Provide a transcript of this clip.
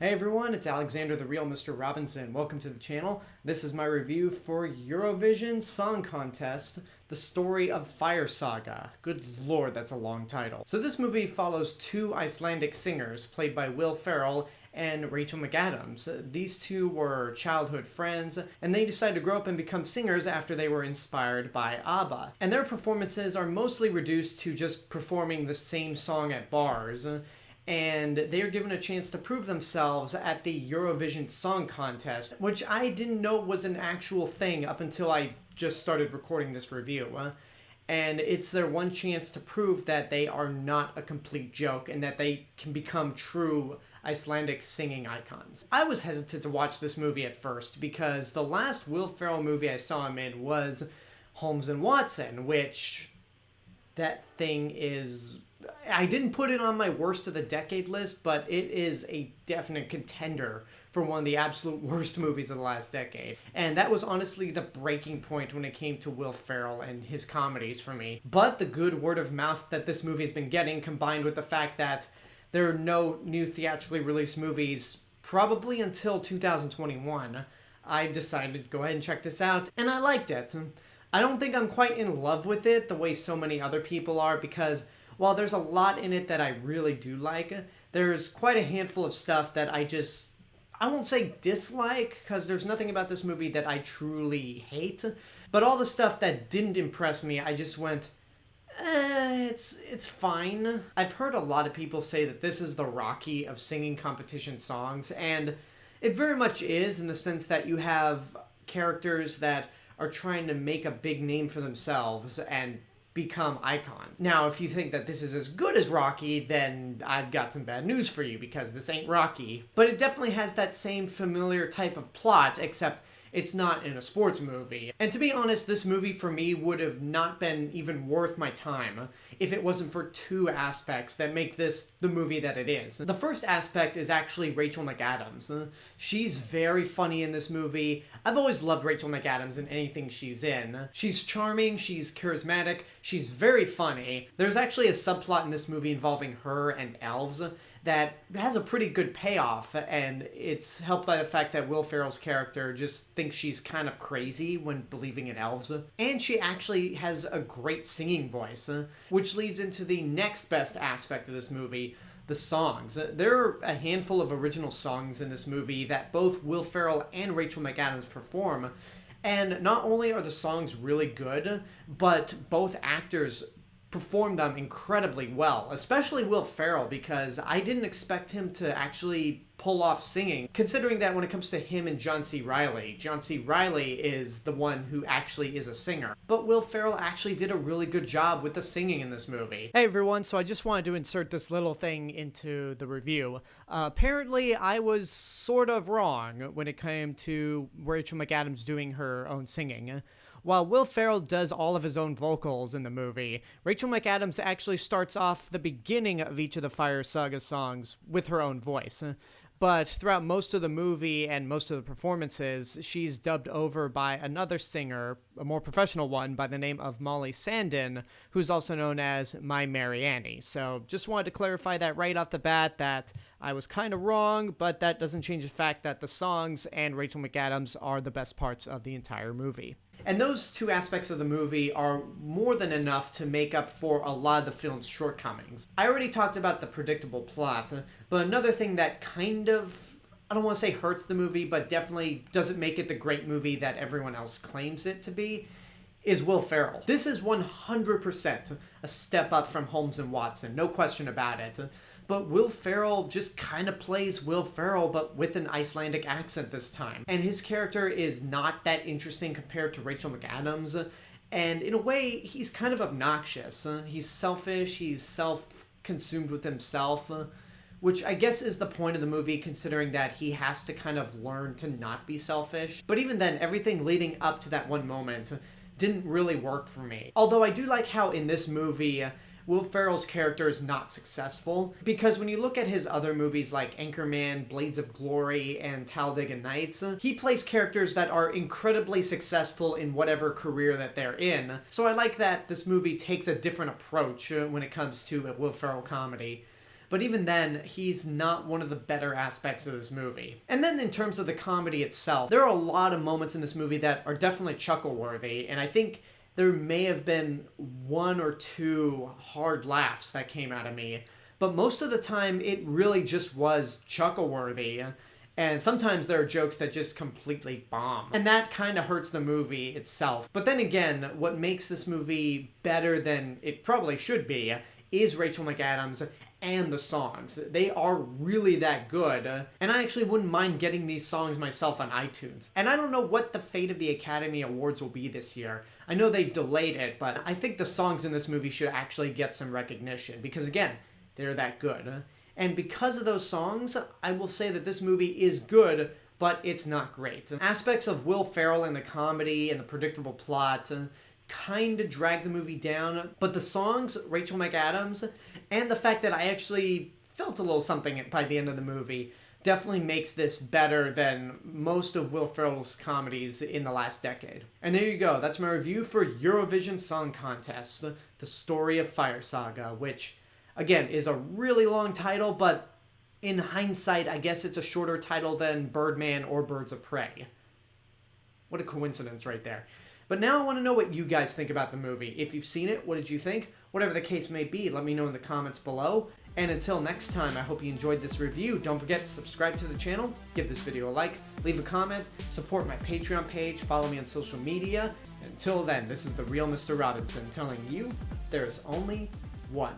Hey everyone, it's Alexander the Real Mr. Robinson. Welcome to the channel. This is my review for Eurovision Song Contest, The Story of Fire Saga. Good lord, that's a long title. So this movie follows two Icelandic singers, played by Will Ferrell and Rachel McAdams. These two were childhood friends, and they decided to grow up and become singers after they were inspired by ABBA. And their performances are mostly reduced to just performing the same song at bars, and they are given a chance to prove themselves at the Eurovision Song Contest, which I didn't know was an actual thing up until I just started recording this review. And it's their one chance to prove that they are not a complete joke and that they can become true Icelandic singing icons. I was hesitant to watch this movie at first because the last Will Ferrell movie I saw him in was Holmes and Watson, which that thing is... I didn't put it on my worst of the decade list, but it is a definite contender for one of the absolute worst movies of the last decade. And that was honestly the breaking point when it came to Will Ferrell and his comedies for me. But the good word of mouth that this movie has been getting, combined with the fact that there are no new theatrically released movies probably until 2021, I decided to go ahead and check this out, and I liked it. I don't think I'm quite in love with it the way so many other people are, because while there's a lot in it that I really do like, there's quite a handful of stuff that I won't say dislike, because there's nothing about this movie that I truly hate, but all the stuff that didn't impress me, I just went, it's fine. I've heard a lot of people say that this is the Rocky of singing competition songs, and it very much is, in the sense that you have characters that are trying to make a big name for themselves and become icons. Now, if you think that this is as good as Rocky, then I've got some bad news for you, because this ain't Rocky. But it definitely has that same familiar type of plot, except it's not in a sports movie. And to be honest, this movie for me would have not been even worth my time if it wasn't for two aspects that make this the movie that it is. The first aspect is actually Rachel McAdams. She's very funny in this movie. I've always loved Rachel McAdams in anything she's in. She's charming, she's charismatic, she's very funny. There's actually a subplot in this movie involving her and elves that has a pretty good payoff, and it's helped by the fact that Will Ferrell's character just thinks she's kind of crazy when believing in elves. And she actually has a great singing voice, which leads into the next best aspect of this movie, the songs. There are a handful of original songs in this movie that both Will Ferrell and Rachel McAdams perform, and not only are the songs really good, but both actors performed them incredibly well, especially Will Ferrell, because I didn't expect him to actually pull off singing, considering that when it comes to him and John C. Reilly is the one who actually is a singer. But Will Ferrell actually did a really good job with the singing in this movie. Hey everyone, so I just wanted to insert this little thing into the review. Apparently I was sort of wrong when it came to Rachel McAdams doing her own singing. While Will Ferrell does all of his own vocals in the movie, Rachel McAdams actually starts off the beginning of each of the Fire Saga songs with her own voice. But throughout most of the movie and most of the performances, she's dubbed over by another singer, a more professional one, by the name of Molly Sandin, who's also known as My Mary Annie. So just wanted to clarify that right off the bat, that I was kind of wrong, but that doesn't change the fact that the songs and Rachel McAdams are the best parts of the entire movie. And those two aspects of the movie are more than enough to make up for a lot of the film's shortcomings. I already talked about the predictable plot, but another thing that kind of, I don't want to say hurts the movie, but definitely doesn't make it the great movie that everyone else claims it to be, is Will Ferrell. This is 100% a step up from Holmes and Watson, no question about it. But Will Ferrell just kind of plays Will Ferrell, but with an Icelandic accent this time. And his character is not that interesting compared to Rachel McAdams, and in a way, he's kind of obnoxious. He's selfish, he's self-consumed with himself, which I guess is the point of the movie, considering that he has to kind of learn to not be selfish. But even then, everything leading up to that one moment didn't really work for me. Although I do like how in this movie, Will Ferrell's character is not successful, because when you look at his other movies like Anchorman, Blades of Glory, and Talladega Nights, he plays characters that are incredibly successful in whatever career that they're in. So I like that this movie takes a different approach when it comes to a Will Ferrell comedy. but even then, he's not one of the better aspects of this movie. And then in terms of the comedy itself, there are a lot of moments in this movie that are definitely chuckle-worthy, and I think there may have been one or two hard laughs that came out of me, but most of the time it really just was chuckle-worthy. And sometimes there are jokes that just completely bomb. And that kind of hurts the movie itself. But then again, what makes this movie better than it probably should be is Rachel McAdams and the songs. They are really that good. And I actually wouldn't mind getting these songs myself on iTunes. And I don't know what the fate of the Academy Awards will be this year. I know they've delayed it, but I think the songs in this movie should actually get some recognition. Because again, they're that good. And because of those songs, I will say that this movie is good, but it's not great. Aspects of Will Ferrell and the comedy and the predictable plot kind of drag the movie down, but the songs, Rachel McAdams, and the fact that I actually felt a little something by the end of the movie definitely makes this better than most of Will Ferrell's comedies in the last decade. And there you go, that's my review for Eurovision Song Contest, The Story of Fire Saga, which again, is a really long title, but in hindsight, I guess it's a shorter title than Birdman or Birds of Prey. What a coincidence right there. But now I want to know what you guys think about the movie. If you've seen it, what did you think? Whatever the case may be, let me know in the comments below. And until next time, I hope you enjoyed this review. Don't forget to subscribe to the channel, give this video a like, leave a comment, support my Patreon page, follow me on social media. Until then, this is the Real Mr. Robinson telling you there is only one.